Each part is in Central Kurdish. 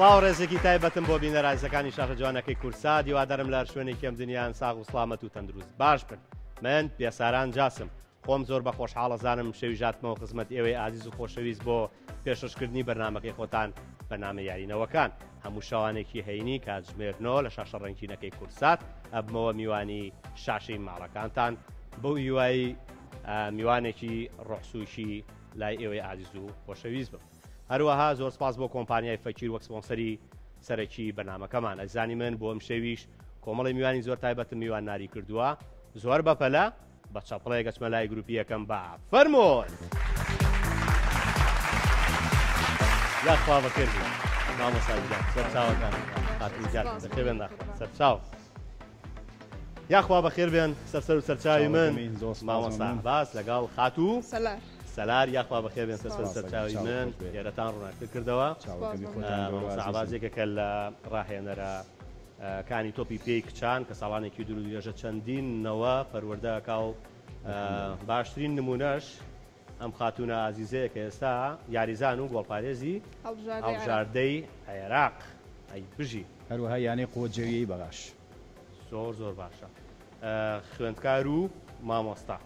سڵاو ڕێزێکی تایبەتم بۆ بینەرایزەکانی شارە جوانەکەی کورسا دیوادارم لە شوێنی کەم دنیایان ساغ و سڵامەت و تەندروست باش بن. من پێساران جاسم خۆم زۆر بە خۆشحاڵەزانم شەویژاتمەوە خزمەت ئێوەی ئازیز و خۆشەویست بۆ پێشکردنی بەرنامەکەی خۆتان بەنامە یارینەوەکان هەموو شەوانێکی هەینی کاتژمێرنەوە لە شاشە ڕەنگینەکەی کورسات ئەبمەوە میوانی شاشەی ماڵەکانتان بەو هیوایی میوانێکی ڕۆحسووشی لای ئێوەی ئازیز و خۆشەویست بم. هەروەها زۆر سپاس بۆ کۆمپانیای فەکیر وەک سپۆنسەری سەرەکی بەرنامەکەمان. ئەزانی من بۆ ئەم شەویش کۆمەڵی میوانی زۆر تایبەتم میوان ناری کردووە زۆر بەپەلە بە چەپڵەیە گەچمە لای گروپی یەکەم با فەرمۆن یاخوا بەخێربێ مامۆستاجان سەرچاوەکان خاتونجان بەخێر بێن سەرچاو یاخوا بەخێر بێن سەرسەر و سەرچاوی من مامۆستا باس لەگەڵ خاتوو سەلار یاخوا بەخێر بێن سەرسەر و سەرچاوی من ئێرەتان ڕووناکتر کردەوە عبازێکەکە لە ڕاهێنەرە کانی تۆپی پێی کچان کە ساڵانێکی دوور و درێژە چەندینەوە پەروەردەکە و باشترین نمونەش ئەم خاتونە ئازیزەیە کە ئێستا یاریزان و گۆڵپارێزی هەڵبژاردەی عێراق ئەی بژی هەروەها یانەی قۆجەویەی بەغاش زۆر زۆر باشە خوێندکار و مامۆستا.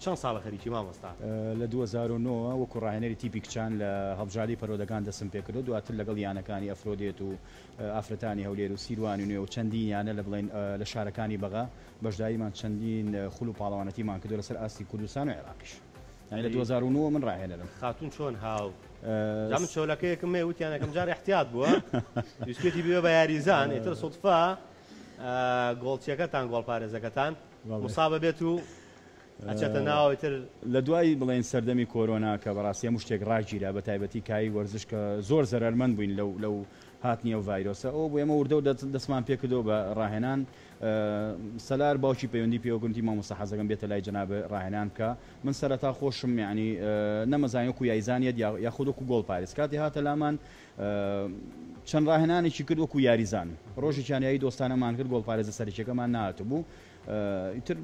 چەند ساڵە خەریکی مامۆستا؟ لە 2009 وەکو ڕاهێنەری تیپی کچان لە هەڵبژاردی پەرۆدەکان دەسم پێکردو دواتر لەگەڵ یانەکانی ئەفرۆدێت و ئافرەتانی هەولێر و سیروانی نوێ و چەندین یانە لە بڵێن لە شارەکانی بەغا بەشداریمان چەندین خول و پاڵەوانەتیمان کردو لەسەر ئاستی کوردستان و عێراقیش. لە 2009 من ڕاهێنەرم. خاتون چۆن هاو جام چۆلەکەیەکم مێ وتیان یەکەم جار احتیاط بووە ویسکێتی بوێ بە یاریزان ئیتر سوتفا گۆڵچیەکەتان گۆڵپارێزەکەتان موسابە بێت و ئەچێتە ناوتر لە دوای بڵێن سەردەمی کۆرۆنا کە بەڕاستی هەموو شتێک ڕاگیرا بە تایبەتی کایی وەرزش کە زۆر زەرمەند بووین لەو هاتنیە و ڤایرۆسە ئەو بۆ ئێمە وردە و دەستمان پێکردەوە بە ڕاهێنان. سەلار باوکی پەیوەندی پێوەگرنتی مامۆستا حەزەکەم بێتە لای جەنابە ڕاهێنان کە من سەرەتا خۆشم یعنی نەمەزانانی وەکو یاریزانیت یاخود وەکو گۆڵپارێز کاتی هاتە لامان چەند ڕاهێنانێکی کرد وەکو یاریزان ڕۆژێکیانیایی دۆستانەمان کرد گۆڵپارێزە سەرچێکەکەمان نهاتبوو ئیتر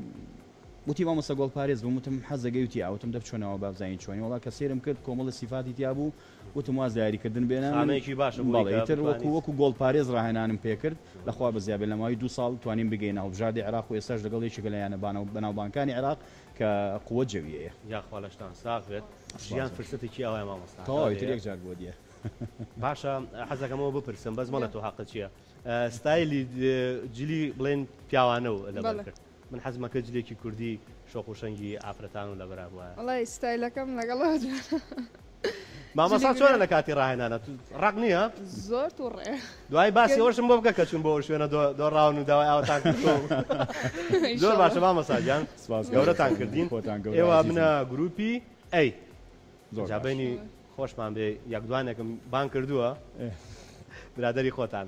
وتی مامۆستا گۆڵپارێز بووم وتم حەزەکەی وتی ئاوتم دەبچۆنەوە بابزانین چۆنی وڵا کە سێرم کرد کۆمەڵە سیفاتی تیا بوو وتم واز دیاریکردن بێنانێکی باشە ئیتر وەکو گۆڵپارێز ڕاهێنانم پێکرد لەخوا بەزیابێ لە ماوەی 2 ساڵ توانین بگەینە هەڵبژاردی عێراق و ئێستاش لەگەڵ یەکێکە لە یانە بەناوبانکانی عێراق کە قووە جەویەیە یاخوا لەشتان ساغ بێت ژیان فرسەتێکی ئەوەیە مامۆستا تەواوی تر یەک جار بۆ دیە باشە حەزەکەمەوە بپرسم بەس مەڵە تۆ حەقت چییە ستایلی جلی بڵێن پیاوانە و لەبەر کرد من حەزمەکە جلێکی کوردی شۆخ و شەنگی ئافرەتان و لەبەرا بووە وڵای ستایلەکەم لەگەڵ مامۆستا چۆنە لە کاتی ڕاهێنانە ڕق نییە زۆر تووڕێ دوای باسی ئەوشم بۆ بکە کە چون بۆ شوێنە دۆڕاون و داوای ئاوتان زۆر باشە مامۆستاجان گەورەتان کردین ئێوە منە گروپی ئەی جابینی خۆشمان بێ یەکدوانێکم بان کردووە برادەری خۆتان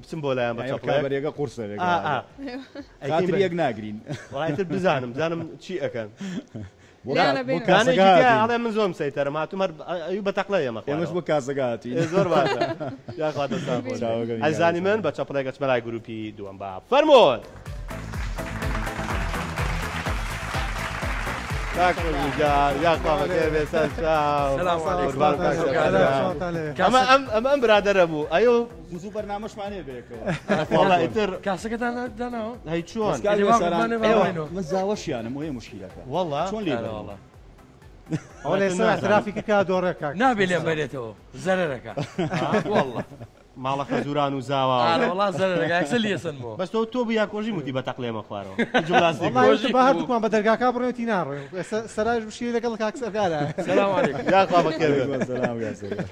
بچم بۆ لایەن بەچەپڵێگە قورسەرێک یەک ناگرین وڵایتر بزانم چی ئەەکەن بۆ من زۆم سەیتەرم هاتووم بە تەقلە ئێمە ئێمەش بۆ کاسەگاتی زۆر باشە یاخوا دەستان ئەزانی من بە چەپڵێک گەچمە لای گروپی دووەم با فەرمۆن ئەمە ئەم برادەرە بوو ئەو زوو بەرنامەشمانێ بێکەوە ئیتر کاسەکەتان دانەوە هەی چۆن من زاوەشیانم وەیە مشکیلەکە وەڵا چۆن لێوەڵە ئەو لێ سەر ترافیکە کا دۆڕێکە نابێ لێم بێتەوە زەرەرەکە وەڵا ماڵە خەزوران و زاوا وڵا زەرەرەکە ئەکسە لێسنەوە بەس تۆ بیا کۆژی موتی بە تەقلێمە خوارەوە بە هەردووکمان بە دەرگاکە بڕێتی ناڕێ سەراژ بشی لەگەڵ کاکسەرگارە یاخوا بەخێر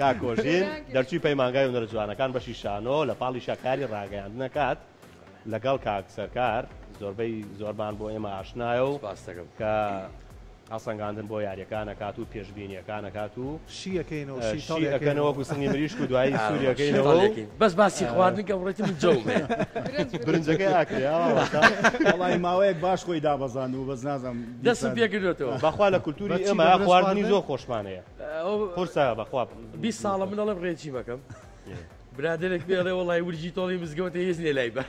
کاکۆژین دەرچووی پەیمانگای هونەرە جوانەکان بەشی شانۆ لە پاڵی شاکاری ڕاگەیاندنەکات لەگەڵ کاکسەرکار زۆربان بۆ ئێمە ئاشنایە و کە ئاسەنگاندن بۆ یاریەکانەکات و پێشبینیەکانەکات و شیەکەنەوەکو سنگی مریشک و دوایی سووریەکەینەوە بەس باسی خواردن کە بڕێتی من جەومێ برنجەکەی ئاکرێڵی ماوەیەک باش خۆی دابەزان و بەس نازم دەستم پێکردێتەوە بەخوا لە کولتوری ئێمە خواردنی زۆر خۆشمانەیە قورسە بەخوا 20 ساڵە من دەڵێم ڕێچی بەکەم برادێک بێڵێ وڵای ورجی تۆڵی مزگەوتە هێز لێ لای بە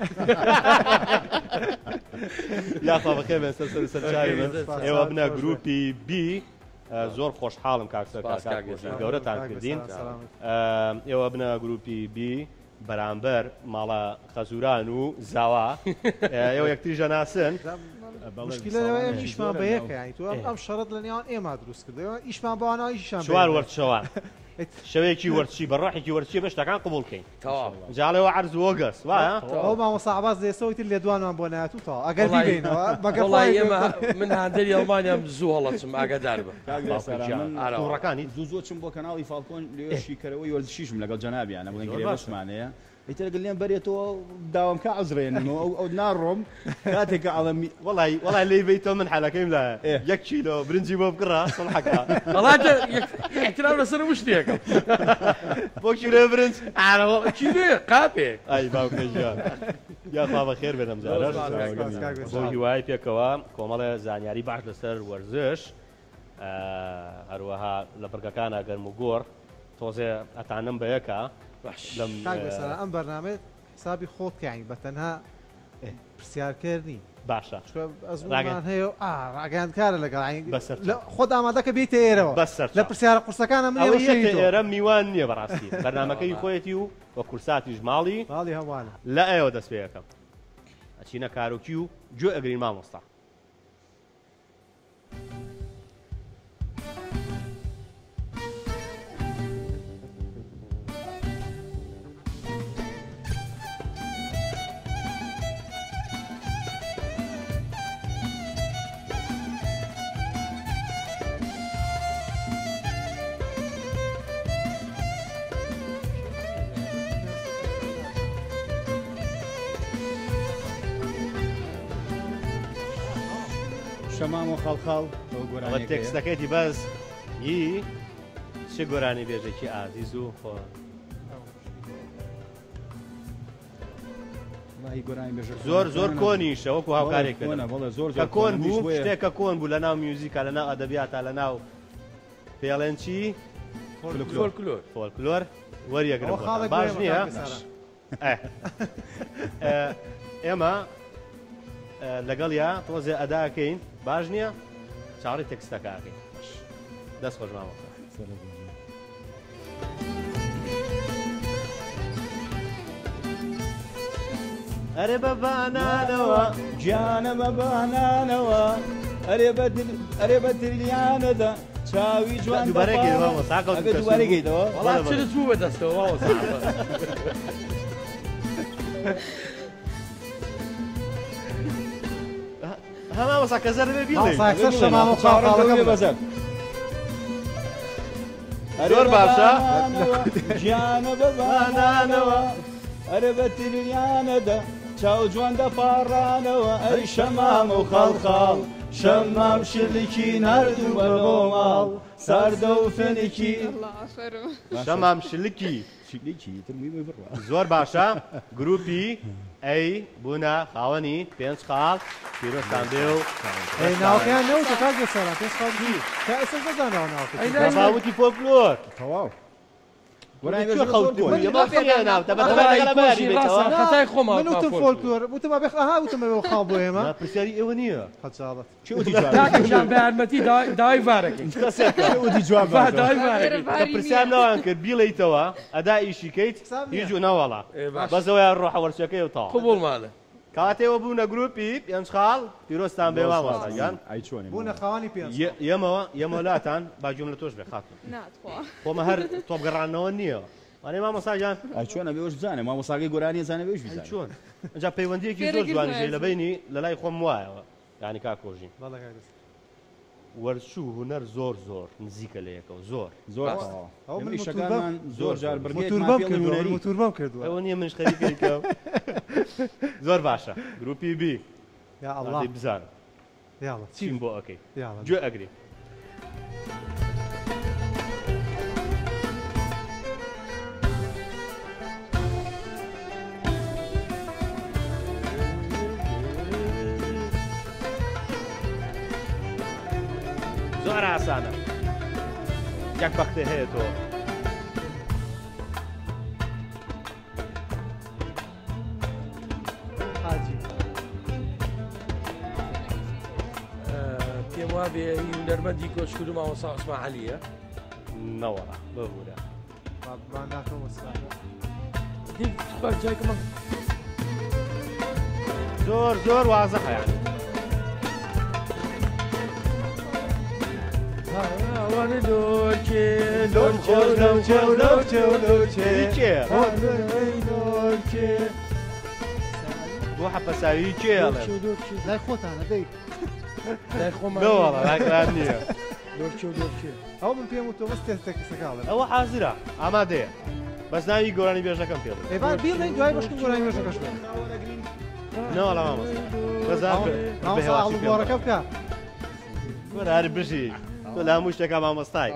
یاخوا بەخێر بێن سەرچاوی ئێوە بنە گروپی بی زۆر خۆشحاڵم کاکسەر گەورەتان کردین ئێوە بنە گروپی بی بەرامبەر ماڵە خەزوران و زاوا ئێوە یەکتریژە ناسن مشکلە لەوەیە ئیشمان بە یەکە یانی تو ئەم شەڕەت لە نێوان ئێمە دروست کردەوە ئیشمان بەوانەوە ئیشیشان چوار وەرچەوان شەوەیەکی وەرچی بەڕۆحێکی وەرچی بە شتەکان قبول بکەین جاڵەوە عەرز وەگەس وایە ئەو مامۆستا عەباس دێسەوەی تر لێدوانمان بۆ نایەتوتەوە ئەگەر بیگەینەوە وڵای ئێمە من هەندێری ئەڵمانیام زوو هەڵەچم ئاگادار بە تووڕەکانی زوو چم بۆ کەناڵی فالکۆن لێشیکەرەوەی وەرزشیشم لەگەڵ جەنابیانە بڵێن گرێبەشمانەیە ئیتر گەڵێن بەرێتەوە داوام کا عەزرێنەوە ئەو ناڕۆم کاتێککە ئاڵەمی وڵای لێی بیتەوە من حالەکەیم لە 1 کیلۆ برنجی بۆ بکڕە سڵحەکە احترام لەسەر وشتێکم بۆ کیلۆ برنج کیلۆ قاپێک ئای باوکەژیان یاخوا بەخێر بێنم جارە بۆ هیوای پێکەوە کۆمەڵە زانیاری باش لەسەر وەرزش هەروەها لە بڕگەکانە گەرم و گۆڕ تۆزێ ئەتانم بە یەکە ئەم بەرنامێت حسابی خۆت کەین بە تەنها پرسیارکردنی باشە ئەزمان هەیە ڕاگەاندکارە لەگەڵ خۆت ئامادەکە بێتە ئێرەوە بەسەر لە پرسیارە قورسەکانە من ئێرە میوان نییە بەڕاستی بەرنامەکەی خۆیەتی و وە کورساتیش ماڵی هەوانە لە ئێوە دەست پێ یەکەم ئەچینە کارۆکی و گوێ ئەگرین مامۆستا شەمام و خەڵخاڵ تێکستەکەیتی بەس هی چ گۆرانی بێژێکی ئازیز و خۆ زۆر کۆنیشە وەکو هاوکارێکە زۆر کۆن بوو شتێکە کۆن بوو لە ناو میوزیکە لە ناو ئەدەبیاتە لە ناو پێڵێنچی فۆلکلۆر وەریەگرم باش نییە ئێمە لەگەڵ یا تۆزێ ئەداکەین باش نییە چاڕی تێکستەکەکەین دەست خۆش مامۆستا ئەرێ بە بانانەوە گیانە بە بانانەوە ئەرێ بە دریانەدا چاوی جوان دوبارەگەیتەوە وڵات چرت بوو بەدەستەوە هەما وەسا کەزەر بێ بەزەر زۆر باشە گیانە بە بانانەوە ئەرێ بە تریانەدا چاو جوان دەپاڕانەوە ئەی شەمام و خەڵخاڵ شەمام شلکی نردوو بەرۆ ماڵ ساردە و فێنێکی شەمام شلکی زۆر باشە گروپی ئەی بوونە خاوەنی 5 خاڵ پیرۆستان بێ و ناوکەیان نەوتە کاگە سەران 5 خاڵی تا ئێستا نەزانەوە ناوکە باوتی فۆلکلۆر تەواو خەتای خۆمان منوتم فۆلکلۆر وتم بێخها وتمە خاڵ بۆ ئێمە پرسیاری ئێوە نییە تاکەشان بە یارمەتی داوای وارەکەی پرسیار ناوان کرد بیڵیتەوە ئەدا ئیشیکەیت هیچ و نەوەڵا بەزەوەیان ڕۆحە وەرچەکەی و تاڵ قبوڵمانە کاتێەوە بوونە گروپی 5 خاڵ پیرۆستان بێ مامۆستایان بوونە خاوەنی 5 ئێمەلاتان باجوم لە تۆش بێ خاتم خۆمە هەر تۆپگەڕانەوە نییە وانێ مامۆستاجان چۆنە بێوەش بزانێ مامۆستاگەی گۆرانی زانە بێش بزانێ چۆن ئەجا پەیوەندیەکی زۆر جوانیژەی لە بینی لە لای خۆم وایەوە یانی کاکۆژین وەرچوو هوەر زۆر نزیکە لە یەکەوە زۆر شەکانمان زۆر جار متوربەم کردووە ئەوە نییە منش خەریکەکە زۆر باشە گروپی بی بزانە چیم بۆ ئەەکەی گوێ ئەگری زۆر ئاسانە یەک بەختێ هەیە تۆ پێم ئەمە بێ هونەرمەندی کۆچکرد و مامۆستا عوسمان عەلیە نەوەڕە ببوورە بابان ناکەم وەسکانە جایکەمە زۆر وازەخە یعنی ئەوانە لۆرکێ بۆ حەپەساوی کێڵێ لای خۆتانە دەیت لای خۆمان نەوەڵە لاکران نییە لۆرکێ و لۆرکێ ئەو من پێم وتۆ بەس تێستێکی سەکاڵێ ئەوە حازرە ئامادەیە بەس ناوی گۆرانی بێژەکەم پێ بڵێ ئێبان بیڵێ دوای بەشکن گۆرانی وێژەکەش نەوەڵە مامۆستا بەزار گۆڕەکە بکە وەرار بژی تۆ لە هەموو شتێکە مامۆستای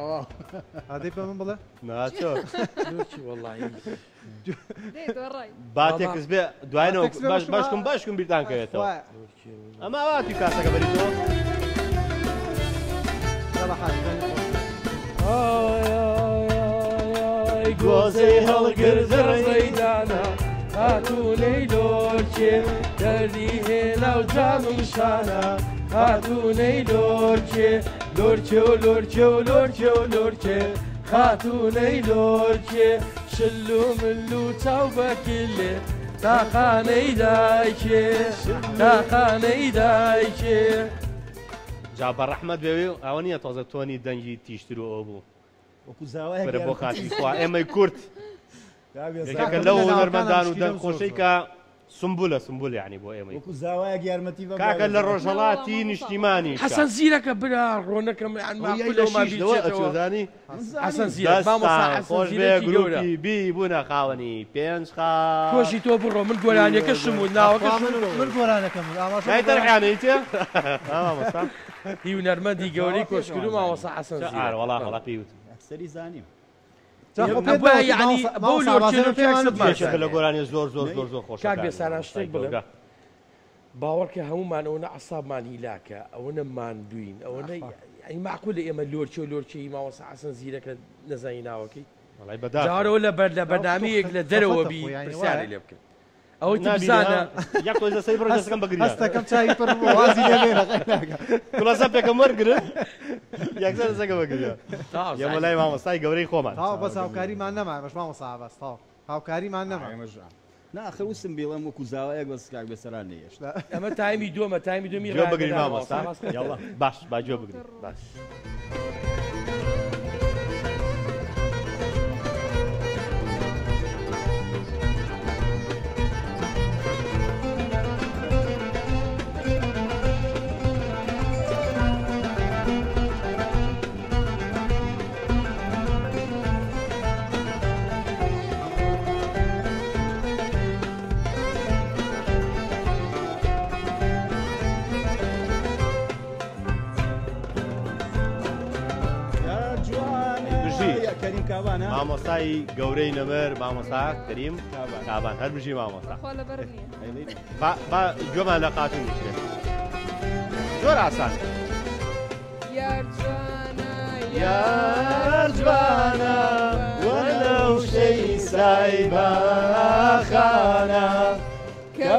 ئادەی پێ من بڵێ ناچۆ لۆرکی وەڵڵاهی دێت وەڕای با تێکس بێ دوایەوە باشکم بیرتان کەوێتەوە ئەمە واتی کاسەکە بەریتەوە گۆزەی هەڵگرزە ڕێدانە هاتوونەی لۆرکێ دەردی هێنا و جامم شانە هاتوونەی لۆرکێ لۆرکێ و لۆرکێ و لۆرکێ و لۆرکێ هاتوونەی لۆرکێ شل و مل و چاو بەکلێ تاقانەی دایکێ تاقانەی دایکێ جا بەڕەحمەت بێوێ ئەوە نییە تۆزە تۆنی دەنگی تیشتر و ئەو بوو وەکو زاوایە بەرە بۆ خاتی خوا ئێمەی کورت یەکێکە لەو هونەرمەندان و دەنگ خۆشەی کە سمبول یعنی بۆ ئێمەی وەکو زاوایە یارمەتی بە کاکە لە ڕۆژهەڵاتی نیشتیمانی حەسەن زیرەکە برا ڕۆنەکەم ئەچۆزانی حەسەن زیرە خۆش بێ گروپی بی بوونە خاوەنی پێنج خاو کۆشی تۆ بڕۆ من گۆرانیەکەشم و ناوەکەشم من گۆرانەکەم نایتەرحیانەی تێ هی هونەرمەندی گەورەی کۆشکرد و مامۆستا حەسەن زیرە وەڵا پێوت سەری زانیم ینی بۆ لۆرکێ لە گۆرانی زۆر خۆش کاک بێساران شتێک بڵێ باوەڕکە هەمومان ئەوەنە عەسابمان هیلاکە ئەوەنە ماندوین ئەوەنە ئەی معقولە ئێمە لۆرکێ و لۆرکێی مامۆستا حەسەن زیرەکە نەزانی ناوەکەی جارەوە لە بەرنامەیەک لە دەرەوە بی پرسیاری لێ بکەن ئەوەی تو بزانە یەک تۆزە سەی بڕۆ دەستەکەم بەگریان هەستەکەم چای پڕ وازی لێبێنە کڵاسە پێکەم وەرگرن یەکسەر دەستەکە بەگریان ئێمە لای مامۆستای گەورەی خۆمان تاو بەس هاوکاریمان نەما بەش مامۆستا بەس تاو هاوکاریمان نەما ناخە وسم بێڵم وەکو زاوایەک بەس کاک بێسەران نێشت ئەمە تایمی دووەمە تایمی دومی گوێ بگرین مامۆستا باش با گوێ بگرین باش مامۆستای گەورەی نەمەر مامۆستا کەریم کابان هەر بژی مامۆستا خۆ لەبەر نییە گوێمان لە قاتون بکرێت زۆر ئاسان یار جوانە یار جوانە وەلەو شەی سایباخانە کە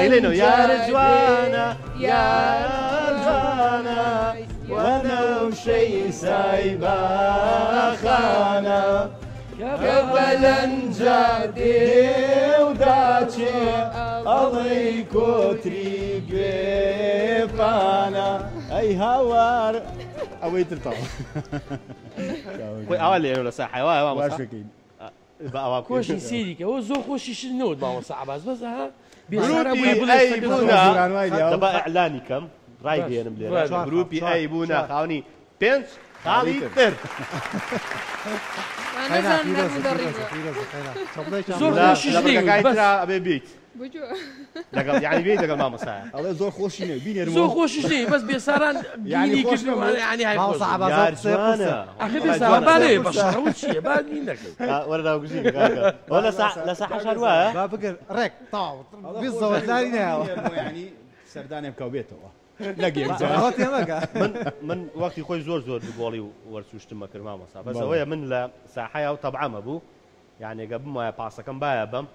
ئەیلێنەوە یار جوانە یار جوانە وەلەو شەی سایباخانە کە بەلەنجا دێوداچێ ئەڵێی کۆتری گوێپانە ئەی هاوار ئەوەی ترتەوە خۆی ئاوا لێرە لە ساحەوە باشەکەین کۆشی سێریکە ئەوە زۆر خۆشی شنەوە مامۆستا عەباس بەس ها دەبا ئەعلانی کەم ڕایگەێنم لێرە گروپی ئەی بوونە خاونی پێنج خاڵی تر زۆر ئەبێ بیت لەگەڵ یعنی بێ لەگەڵ مامۆستایە ئەڵێ زۆر خۆشی نێ بینێ زۆر خۆشیش نی بەس بێساران بینی کردوانی های خۆش ئەخی بێساران بالێ بەشەڕەوە چییە با بین دەکەیت وەرەدا گوژی لە ساحە شاروایە با بگەر ڕێک تاو بیزەوەداری ناوە ینی سەردانێ بکەو بێتەوە من وەختی خۆی زۆر گۆڵی وەرچوشتمە کرد مامۆستا بەس ئەوەیە من لە ساحەیە و تەبعەمە بوو یعنی ئەگە بم وایە پاسەکەم باە بەم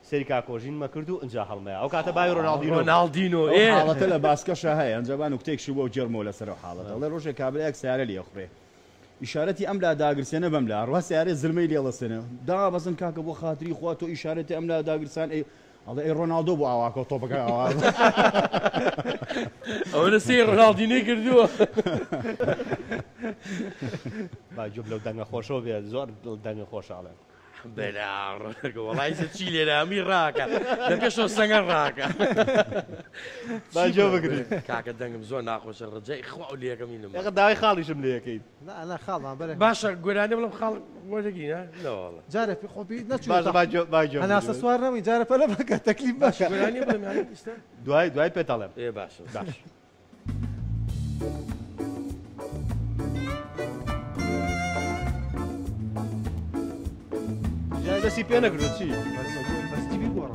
سەری کاکۆژینمە کرد و ئەنجا هەڵمەیە ئەو کاتە بای ڕۆناڵدینۆ حاڵەتە لە باسکەشە هەیە ئەنجەبان و کتێکشی بۆ جەرمەوە لەسەر حاڵەتە لە ڕۆژێک کابلەیەک سیارە لێخڕێ ئیشارەتی ئەم لا داگرسێنە بەم لا ڕوا سیارێ زلمەی لێڵەسێنە دا بەزن کاکە بۆ خاتری خوا تۆ ئیشارەتی ئەم لا داگرسان ئەڵێ ئەی ڕۆناڵدۆ بۆ ئاواکە تۆپەکە ئاواز ئەوە لە سێ ڕۆناڵدینەی کردووە باجوب لەو دەنگە خۆشەوە بێت زۆر دەنگە خۆشحاڵێن بەلا ڕۆنەکە وەڵای چی لێرە ئەمی ڕاکە دەکەشەوە سەنگە ڕاکە باجۆ بگرین کاکە دەنگم زۆر ناخۆشە ڕجای خوا و لێەکەمینم ئەقە داوای خاڵیشم لێەکەیت لا خاڵمان بەرە باشە گۆرانی بڵم خاڵ وەرەگرینە لەوەڵە جارە خۆبی باش باجۆ هەناسە سوار نەبووی جارە پەلە بکە تەکلیف باشە گۆرانی بڵم ئێستا دوای پێتەڵێم ئێ باشە باش دەستی پێ نەکردو چی بەستیبی گۆڕ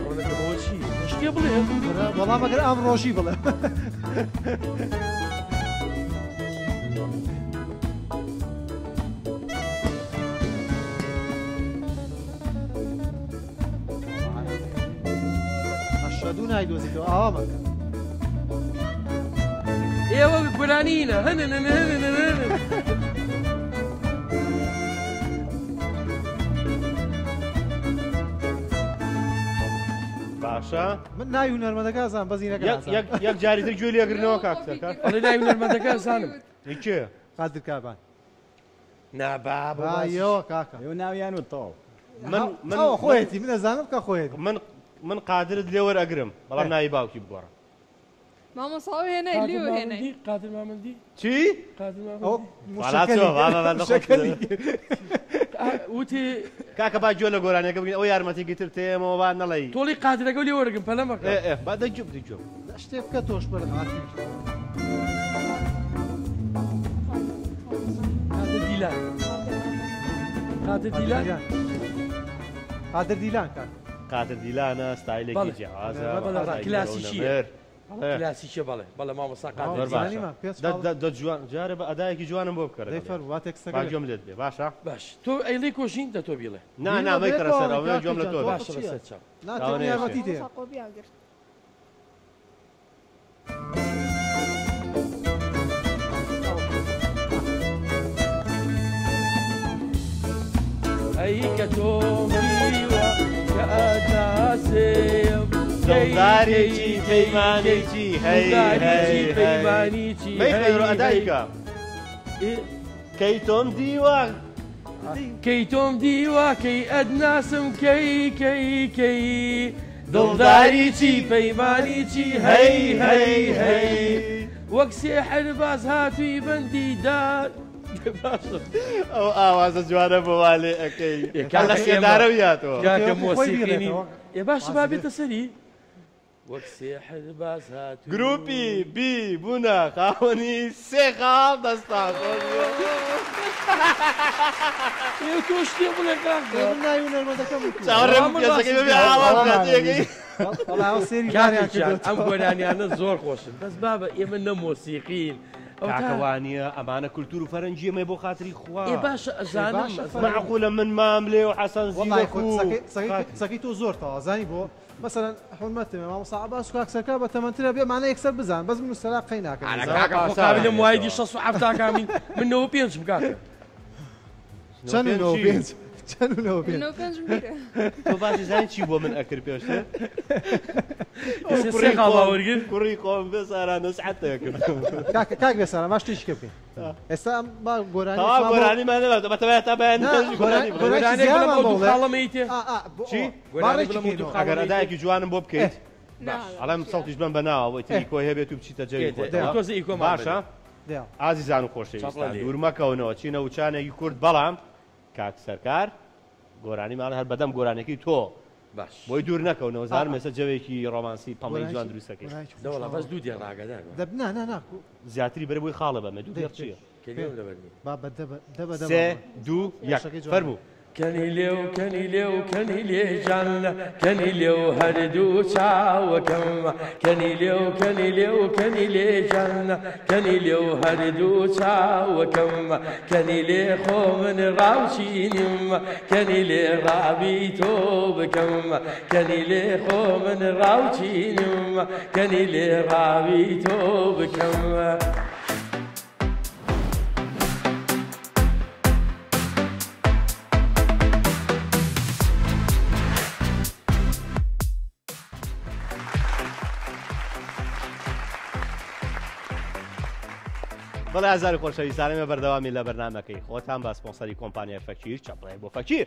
ڕۆنەکە بۆ چی شتێ بڵێ بەڵام ئەگەر ئەم ڕۆژی بڵێ ئەشهەدوو نایدۆزیتەوە ئاوا مەکە ئێوە گۆرانینە هەنن باشە من ناوی هونەرمەندەکە بەزیرەکە یەک جاری تر گوێ لێگرنەوە کاکسەکە ئەڵێ ناوی هونەرمەندەکە زانم کێ قادر کابان نابا یەوە کاکە ئێوە ناویان و تەواو من خۆیەتی من ئەزانم کە خۆیەتی من قادرت لێ وەرئەگرم بەڵام ناوی باوکی بگۆڕە مامۆساوە هێنای لیو هێنای قادر مامەندی چی؟ قادر وتی کاکە با گوێ لە گۆرانەکە بگەین ئەو یارمەتێکی تر تێمەوە با نەڵێی تۆڵی قادرەکە لێ وەرگم پەلە مەکە با دەجوب دەجوب شتێ بکە تۆش بەرە قادر دیلان قادر دیلان قادر دیلان کاک قادر دیلانە ستایلێکی جیاوازە کلاسیکیە کلاسیکیە بەڵێ مامۆستا قادر دە جوان جارە بە ئەدایەکی جوانم بۆ بکەرە با گوێم لێت بێ باشە باش تۆ ئەیڵی کۆژین دە تۆ بیڵێ نامەی کەرە سەرەوە گوێم لە تۆ باشە لەسەر چاو ناتوانێ یارمەتی دێ ئەی کە تۆم دیوە کە ئەداسێم دڵدارێکی پەیمانێکی پەیمانیی ئەدایکە کەی تۆم دیوە کەی تۆم دیوە کەی ئەدناسم کەی دڵداری چی پەیمانی چی هەی وەک سێحر باز هاتووی بەندیدار ئەو ئاوازە جوانە بۆ والێ ئەەکەی لە شێدارە ویاتەوە کاکە مۆسیقینی ێ باش با بێتە سەری وەک سێحر باز هاتووی گروپی بی بوونە خاوەنی سێ خاڵ دەستان تۆ شتێ بڵێ کاکە ناوی هونەرمەندەکەم چاوەڕێم پێزەکەی ببێ ئاواز کاتێکەی ئەم گۆرانیانە زۆر خۆشن بەس بابە ئێمە نەمۆسیقین کاکەوانیە ئەمانە کولتور و فەرەنجی ئەمە بۆ خاتری خوا باشە ئەزانم معقولە من مام لێ و حەسەن زیوەک و سەقی تۆ زۆر تەوازانی بۆ مثلا حرمەتێ مامۆستا عەباس و کاکسەکە بە تەمەنترە بێ مانە یەکسەر بزان بەس من سەلا قەی ناکەم لە موایدی 6 کامین من 95 بکاتە تۆ باسی زانی چی بۆ من ئەکرد پێشتر کوڕی خۆم بێ سارانە سعەتەیە کرد کاک بێ سارە ماش تێشکە بکەین ئێستا با گۆرانیمان بەتەوایە تا بەیان خاڵەمەیتێ چی ئەگەر ئەدایەکی جوانم بۆ بکەیت ئەڵام سەڵتیش بم بەناوە تری کۆی هەبێت و بچیتە جێی باشە ئازیزان و خۆشەویستان دوورمەکەونەوە چینە وچانێکی کورد بەڵام کاک سەرکار گۆرانی ماڵ هەر بەدەم گۆرانێکی تۆ باش بۆی دوور نەکەونەوە زانم ێستا جەوێکی ڕۆمانسی پەمەی جوان دروستەکەی دەوڵە بەس دوو دیێ ڕاگەدار زیاتری بەرە بۆی خاڵە بەمە دوو دێر چییە؟ 3 2 1 فەرموو كني لێو جان كني لێو هەردوو چاوەکەم كني لێو جان كني لێو هەردوو چاوەکەم كني لێ خۆ من ڕاوچینم كني لێ ڕابی تۆ بکەم كني لێ خۆ من ڕاوچینم كني لێ ڕابی تۆ بکەم بەڵێ ئازاری خۆشەویستانەمە بەردەوامی لە بەرنامەکەی خۆتان بە سپۆنسەری کۆمپانیای فەکیر چاپڵێ بۆ فەکیر.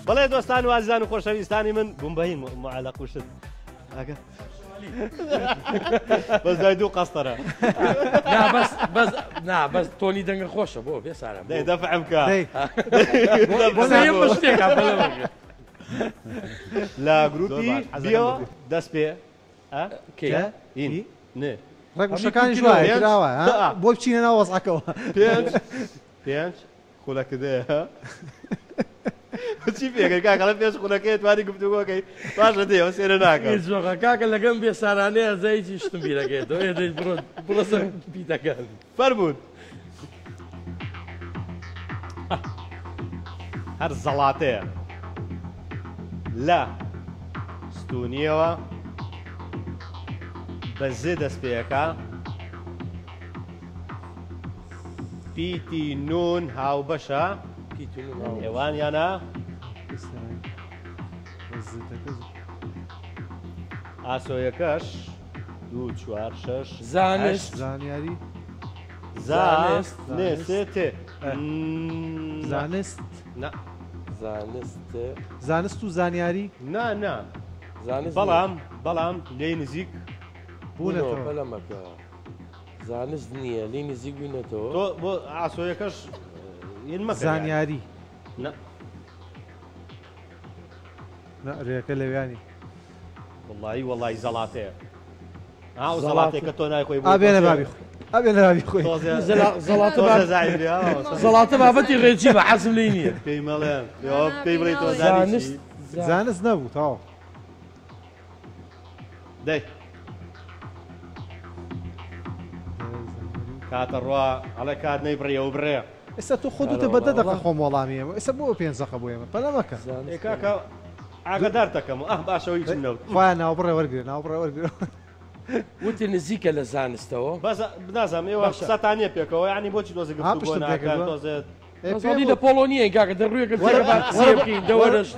بەڵێ دۆستان و ئازیزان و خۆشەویستانی من بوومبەین معەلەق وشت بەس دوای دوو قەستەرە بەس تۆنی دەنگە خۆشە بۆ بێسارە دەفعم کە شتێکە لە گروپی بیەوە دەست پێ ئین ڕێگوشەکانی ژواوە بۆ بچینە ناو وەزعەکەەوە پێنج خولەکدەیە چی پێکەی کاکەڵە پێش خولەکەی توانی گفتوگۆکەی باشە دێەوە سێرە ناکەم جۆغە کاکە لەگەم بێسارانەیە زەیی شتم بیرەکەێتەوە ئێدەی بڕۆسەر بیتەکەن فەرموون هەر زەڵاتەیە لە ستونیەوە بەزێ دەست پێەکە پیتی نون هاوبەشە ئێوانیانە ئاسۆیەکەش 2 4 6 زانست زانیاری نێسێتێ زانست زانست و زانیاری نا زانست بەڵام لێی نزیک بوونەتەوە بەلەمەکە زانست نییە لێ نزیک بووینەتەوە تۆ بۆ ئاسۆیەکەش زانیاری ڕێەکە لەویانی وەڵی زەڵاتەیە زەڵاتێک کە تۆ نایخۆی ئابێنە بابی ئابێنە بابی خۆی زەڵاتە بابەتی ڕێجی بە حەزم لێ نییە پێی مەڵێن پێی بڵێ تۆ زانست نەبوو تاوە دەی کاتە ڕوا ئەڵێ کات نەیبڕێەوە بڕێ ئێستا تۆ خۆتە بەدە دەقە خۆم وەڵامی ئێمە ئێستا بۆ پێنجەقە بۆ ئێمە پەلەمەکە کاکە ئاگدار دەکەم باشەوەی نەوت خۆیان ناوبڕێ وەرگێ ناوبڕێ وەرگێ وتی نزیکە لە زانستەوە بەس بنازم ئێوە سەتانیە پێکەوە ینی بۆچی دۆزە گفتوگۆ تۆزێت لە پۆلۆنیە کاکە دەڕوویەکە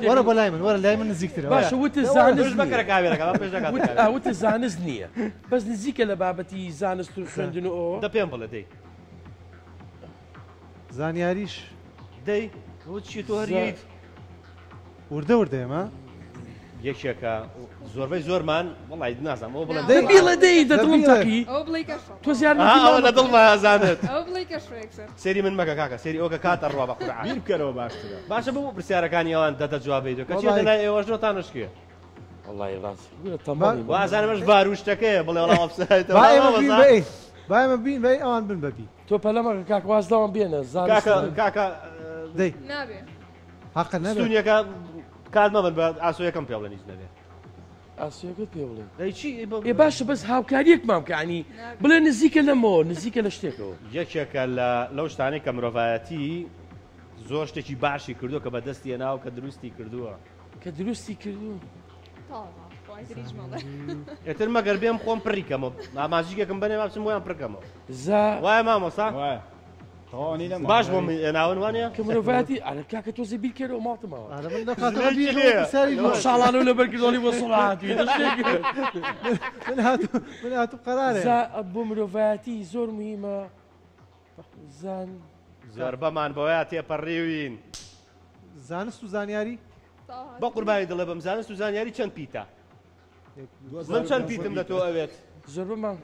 وەرە بە لای من وەرە لای من نزیکترە باشە وتی زانست بەکەرە کاوێرەکە پێش وتی زانست نییە بەس نزیکە لە بابەتی زانست و خوێندنەوە دە پێم بڵێ دەی زانیاریش دەی چی تۆ هەریت وردە وردەیەمە یەکێکە زۆربەی زۆرمان وڵی نازانم ئەو بڵێن بیڵە دەی دەدڵم تاقی تۆ زیان لە دڵما ئازانێت ئەو سێری من مەگە کاکە سێری ئەوکە کاتە ڕوا بە قورعان بیر بکەرەوە باشترە باشە بۆ پرسیارەکانی ئەوان دەدە جوابێت کە چێ دەنای ئێوەش نۆتانشکێ وڵی ڕاست وازانمەش باروشتەکەیە بڵێ وڵا ئەفسایتەوە باەمە بین بەی ئەوان بن بەبی تۆ پەلەمەکە کاک وازداوام بێنە کاکە دەی نابێ حەقە نەبێت ستونیەکە کات مەبن بە ئاسۆیەکەم پێ بڵێ نیز نەبێ ئاسیەکەت پێ بڵێ دەی چی ێ باشە بەس هاوکاریەکمان بکەنی بڵێ نزیکە لەمەوە نزیکە لە شتێکەوە یەکێکە لەو شتانەی کە مرۆڤایەتی زۆر شتێکی باشی کردووە کە بەدەستی ناو کە دروستی کردووە کە دروستی کردو ئێتر مەگەر بێم خۆم پڕیکەمەوە ئاماژیکێکم بنێ ماچم بۆیان پڕکەمەوە وایە مامۆستا باش بۆ ناون وانە کە مرۆڤایەتی ئەرە کاکە تۆزە بیرکەرەوە ماڵتمەوە شاڵان و لە بەرکردۆنی بۆ سڵاتی من هاتو قەرارێ بۆ مرۆڤایەتی زۆر مهمە زان زۆر بەمان بۆیە تێپەڕێوین زانست و زانیاری بە قوربانی دڵێ بەم زانست و زانیاری چەند پیتە من چەند پیتم لە تۆ ئەوێت زۆر بمان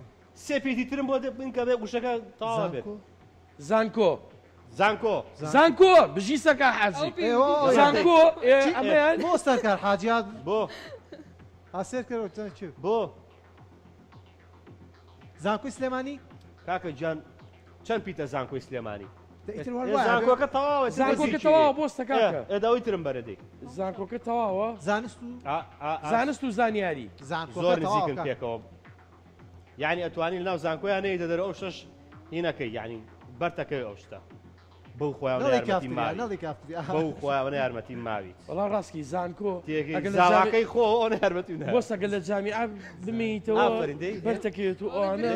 سێ پیتی ترم بۆ بین کە بێ گوشەکە تاوا بێت زانکۆ بژی سەکە حەزی زانکۆ ئەمەیان بۆ ئەستەرکار حاجیات بۆ ئاسێر کەرەوە چەند چ بۆ زانکۆی سلێمانی کاکە جان چەند پیتە زانکۆی سلێمانی ئیتر زانکۆکە تەواوە زانکۆکە تەواوە بۆستە کاکە ئێداوی ترم بەرەدەی زانکۆکە تەواوە زانست و زانیاری زۆر نزیکن پێکەوە یعنی ئەتوانی لەناو زانکۆیان نەیدە دەرە ئەو شەش هینەکەی یعنی بەرتەکەی ئەو شتە بەو خۆیانە یارمەتی ماوی بەو خۆیانە یارمەتی ماویت بەڵام ڕاستی زانکۆ زاواکەی خۆ ئەوە یارمەتی بۆستەگە لە جامیعە بمێیتەوە بەرتەکەیت و ئەوانە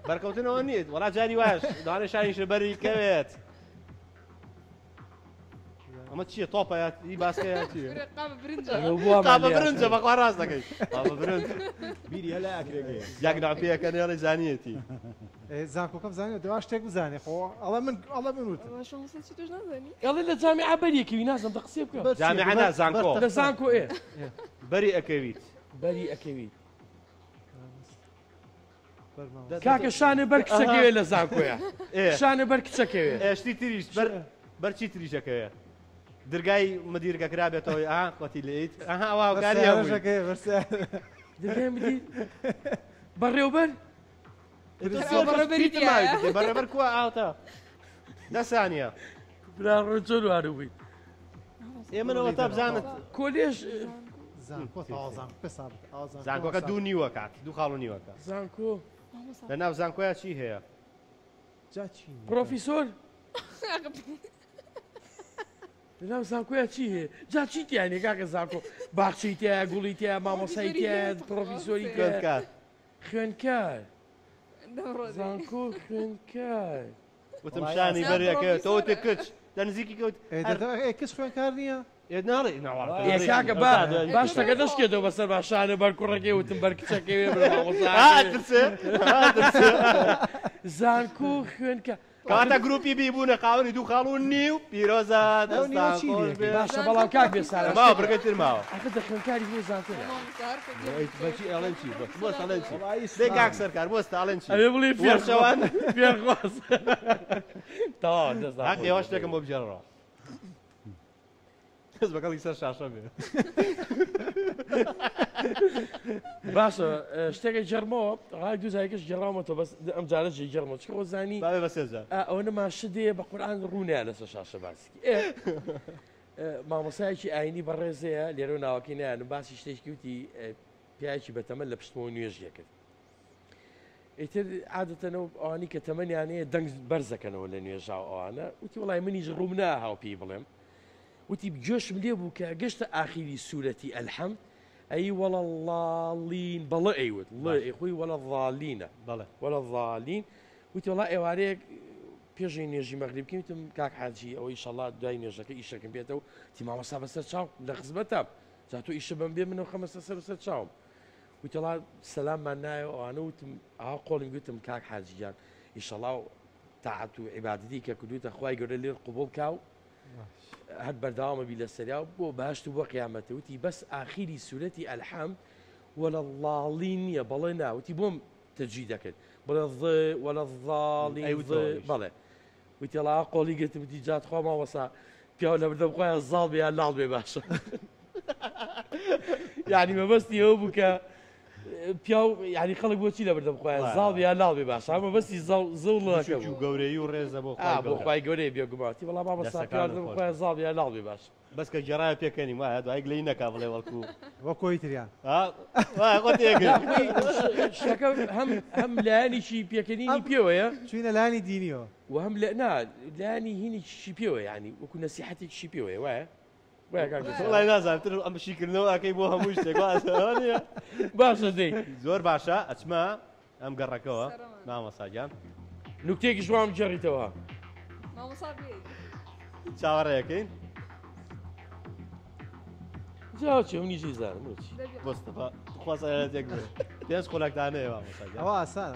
بەرکەوتنەوە نیت وڵات جاری واش دوانە شانیشە بەری کەوێت ئەمە چییە تۆپەیە ئی باسکەیە چیە قابە برنجە بەخوا ڕاست دەکەیت قابە برنج بیری هەلا ئاکرێگەی یاکنا پێەکە نێڵی زانیەتی زانکۆکەم زانێت دەوا شتێک بزانێ خۆ ئەڵە من وت ئەڵێ لە جامیعە بەریەکەوی نازم دە قسێ بکە جامیعە زانکۆ لە زانکۆ ئێ بەری ئەکەویت بەری ئەکەویت کاکە شانێ بەر کچەکەوێ لە زانکۆیە شانێ بەر کچەکەوێ ئێشتی تریش بەرچی تریشەکەوێ درگای مدیرگە کرابێتەوەی قوتی لێیت ئەها کاری دەگەی مدیر بەڕێوبەر بەڕێبەر کووە ئاوتە دەسانیە برا ڕۆچۆ وارەبوویت ئێمەەوە تا بزانت کۆلێژ زانکۆکە دوو نیوە کات دوو خاڵ و نیوەکە زانکۆ لە ناو زانکۆیە چی هەیە پرۆفیسۆر لەناو زانکۆیە چی هەیە جا چی تیانێ کاکە زانکۆ باخچەی تایە گوڵی تایە مامۆسای تایە پرۆفیسۆری خوێندکار خوێندکار زانکۆ خوێندکار وتم شانی بەریەکەوێتەوە تێ کچ لە نزیکی کەوت کەس خوێنکار نییە کاکە باش تەکە دەشکێتەوە بەسەر باشانە بەر کوڕەکەی وتم بەر کچەکەوێ زانکۆ خوێندکار کاتە گروپی بیبوونە قاوەنی دوو خاڵ و نیو پیرۆزە باشە بەڵام کاک بێ سارە ماوە بڕگەی تر ماوە ئەخە دە خوێندکاری بۆ زانکۆ بەچی ئەڵێن چی بۆست ئەڵێن چی دەی کاک سەرکار بۆست ئەڵێن چی ئەوێ بڵێ فێرشەوان فێرخواز تەواو دەزانم حەق ئێوە شتێکم بۆ بجێڕەوە کەس بەکەڵی سەر شاشە بێ باشە شتێکی جەرمەوە ڕای دوو زایکەش جێڕاومەتەوە بەس ئەم جارەشی جەرمەوە چکە زانی باێ بە سێجار ئەوە نەماشە دێ بە قورئان ڕوونیان لەسەر شاشە باسکی مامۆسایەکی ئاینی بەڕێزەیە لێرە ناوەکەی نیانم باسی شتێکی وتی پیاکی بەتەمەن لە پشتمەوە نوێژیە کرد ئیتر عادەتەنەوە ئەوانی کە تەمەنیانەیە دەنگ بەرزەکەنەوە لە نوێژاو ئەوانە وتی وڵای منیش ڕووم ناهاو پێی بڵێم وتی جۆشم لێ بوو کە گەشتە ئاخیری سوورەتی ئەلحەمد ئەی وەڵە ڵاڵین بەڵە ئەیوت خۆی وەڵە ڵاڵینە وەڵە ڵاڵین وتی وڵا ئێوارەیەک پێشی نوێژی مەغریب بکەین وتم کاک حاجی ئەوەی ئیشەڵا دوای نوێژەکە ئیشەکەم بێتەوە تی مامۆستا بەسەر چاو لە خزمەتە جا تۆ ئیشە بەم بێ منەوە خەمەستە سەر چاوم وتی وڵا سەلاممان نایە ئەوانە وتم ئاوا قۆڵم گوتم کاک حاجیان ئیشەڵا تاعەت و عیبادەتی کە کردوتە خوای گەورە لێر قبوڵ کاو هەر بەرداوامە بی لە سەریا بۆ باشت و بۆ قیامەتە وتی بەس ئاخیری سوورەتی ئەلحەمد وەلە ڵاڵین نییە بەڵێ ناوتی بۆم تەجوید دەکرد بڵێ وەلە ڵاڵین بەڵێ وتی ڵا قۆڵی گرتم وتی جات خوا ماوەسا پیاو لە بردەم خۆیان زاڵ بێ لاڵ بێ باشە یعنی مەبەستی ئەوە بوو کە پیاو یعنی خەڵک بۆچی لە بردەم خۆیان زاڵ بێ لاڵ بێ باشە ئەمە بەستی زەوڵەکە گەورەی و ڕێزە بۆ خوای گەورەی بێگوماتی بەڵام مامۆستا پیاو لەبردەم خۆیان زاڵ بێ لاڵ بێ باشە بەس کە گێڕایە پێکەنی وایە دوای گلەی نەکا بڵێ وەڵکو وەکۆی تریان شەکە هەم لایەنیشی پێکەنینی پێوەیە چوینە لانی دینیەوە و هەم لایانی هینیشی پێوە ینی وەکو نەسیحەتێکشی پێوەیە وایە وڵای نازانتر ئەم شیکردنەوە ئەەکەی بۆ هەموو شتێک باشە دەی زۆر باشە ئەچمە ئەم گەڕەکەەوە مامۆساجان نوکتێکی ژوام جێڕیتەوە چاوەڕێەکەین جاوچێ نیژی زانم خواستێک پێنج خۆلاکدانەیە مامۆساجان ئەوە ئاسان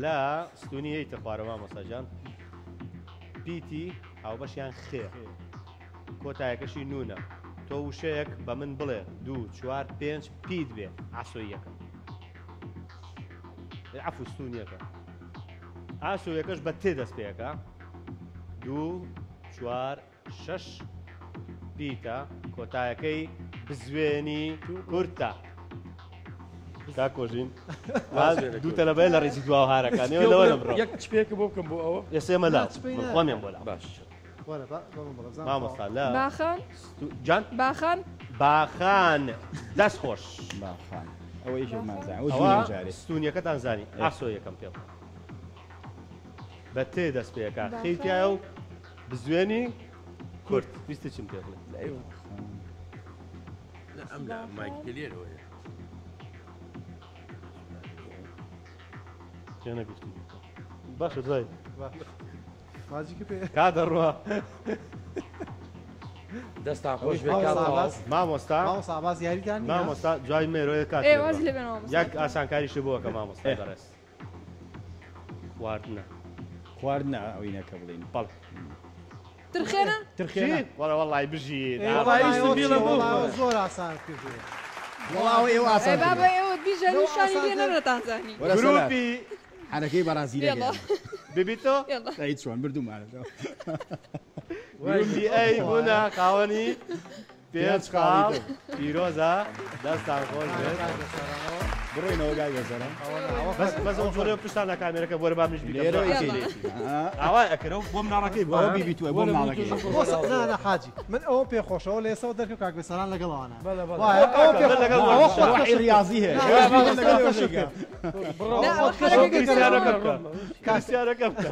لە ستونیەیتە خوارەوە مامۆساجان پیتی هاوبەشیان خێ کۆتایەکەشی نونە تۆ وشەیەک بە من بڵێ 2 4 5 پیت بێ ئاسۆیەکە عەفو ستونیەکە ئاسۆیەکەش بە تێ دەست پێەکە 2 4 6 پیتە کۆتایەکەی بزوێنی کورتە کاکۆژین دوو تەلەبەیە لە ڕێزی دواوە هارەکانەوە لەوە لەمڕۆ یەک چپێکە بۆ بکەم بۆ ئەوە ئێسێمە لا خۆمیان بۆ لا باش مامۆستا لە باخان جان باخان باخان دەست خۆش باخان ئەوە یەکێکمانزان ئەوە جارێ ستونیەکەتان زانی ئاسۆ یەکەم پێ بە تێ دەست پێەکە خەیتایە و بزوێنی کورد ویستە چیم پێ بڵێ ئەم لە مایکلێرەوە نەگوشتی باشە دوای ماجیکە پێ کا دەڕوە دەستان خۆش بێ مامۆستا ساباز یاریدان مامۆستا جوای مێرۆیە کات ئێواز لێ بێنەوە یەک ئاسانکاریشی بووە کە مامۆستا بەڕێست خواردنە خواردنە ئەوی نەکە بڵین بەڵ ترخێنە ترخێنە وەڵە وەڵی بژین زۆر ئاسان کردوێ وڵاو ئێوە ئاسان بابا ئێوە بیژە نیشانی لێ نەرەتانزانی گروپی حەنەکەی بەڕازی لەگەڵ ببیتۆ هیچ چۆن بردومانەوە گروپی ئەی بوونە قاوەنی پێنج قاڵ پیرۆزە دەستان خۆش بێت بڕۆینەوە گای بەزەرە بەس ئەو جۆرە پشتانە کامێرەکە بۆرە بامش لێرە ئاوا ئەکەرە بۆ مناڕەکەی بۆ بیبیتوە بۆ ماڵەکەی نە حاجی من ئەوە پێخۆشەوە لە ئێسەوە دەرکە کاک بێسەران لەگەڵەوانە وحی ریاضی هەیە کاسیارەکە بکە